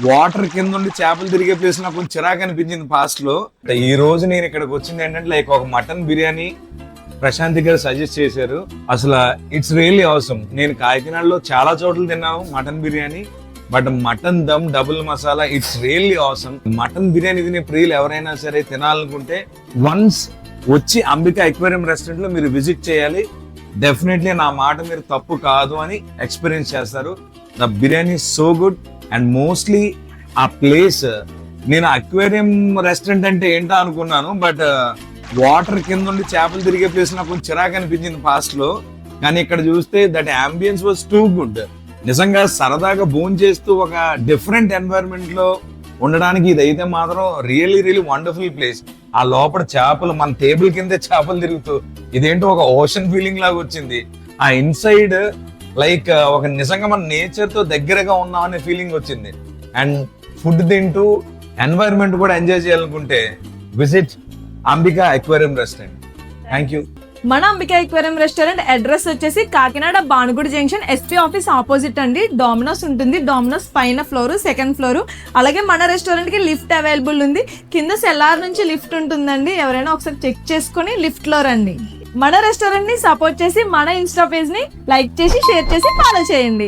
Water కింద ఉండి చేపలు తిరిగే ప్లేస్ నాకు కొంచెం చిరాకు అనిపించింది పాస్ట్ లో. ఈ రోజు నేను ఇక్కడికి వచ్చింది ఏంటంటే లైక్ ఒక మటన్ బిర్యానీ ప్రశాంతి గారు సజెస్ట్ చేశారు. అసలు ఇట్స్ రియల్లీ అవసరం. నేను కాకినాడలో చాలా చోట్ల తిన్నాను mutton biryani, but mutton dum double masala it's really అవసరం. మటన్ బిర్యానీ తినే ప్రియులు ఎవరైనా సరే తినాలనుకుంటే వన్స్ వచ్చి అంబికా ఎక్వేరియం రెస్టారెంట్ లో మీరు విజిట్ చేయాలి. డెఫినెట్లీ నా మాట మీరు తప్పు కాదు అని ఎక్స్పీరియన్స్ చేస్తారు. The biryani so good and mostly ఆ ప్లేస్, నేను అక్వేరియం రెస్టారెంట్ అంటే ఏంటో అనుకున్నాను, బట్ వాటర్ కింద ఉండి చేపలు తిరిగే ప్లేస్ నాకు కొంచెం చిరాకు అనిపించింది పాస్ట్ లో. కానీ ఇక్కడ చూస్తే that ambience was too good. నిజంగా సరదాగా భోజనం చేస్తూ ఒక డిఫరెంట్ ఎన్వైరన్మెంట్ లో ఉండడానికి ఇదైతే మాత్రం రియల్లీ వండర్ఫుల్ ప్లేస్. ఆ లోపల చేపలు మన టేబుల్ కిందే చేపలు తిరుగుతూ ఇదేంటో ఒక ఓషన్ ఫీలింగ్ లాగా వచ్చింది. ఆ ఇన్సైడ్ లైక్ ఒక నిజంగా మన నేచర్ తో దగ్గరగా ఉన్నాం అనే ఫీలింగ్ వచ్చింది. అండ్ ఫుడ్ తింటూ ఎన్వైరన్మెంట్ కూడా ఎంజాయ్ చేయాలనుకుంటే visit Ambika aquarium restaurant. Thank you. మన అంబికా ఎక్వేరియం రెస్టారెంట్ అడ్రస్ వచ్చేసి Kakinada Bhanugudi junction SP office opposite అండి. డామినోస్ ఉంటుంది. డామినోస్ పైన ఫ్లోర్, సెకండ్ ఫ్లోర్. అలాగే మన రెస్టారెంట్ కి లిఫ్ట్ అవైలబుల్ ఉంది. కింద సెల్లార్ నుంచి లిఫ్ట్ ఉంటుందండి. ఎవరైనా ఒకసారి చెక్ చేసుకుని లిఫ్ట్ లో రండి. మన రెస్టారెంట్ ని సపోర్ట్ చేసి మన ఇన్స్టా పేజ్ ని లైక్ చేసి, షేర్ చేసి, ఫాలో చేయండి.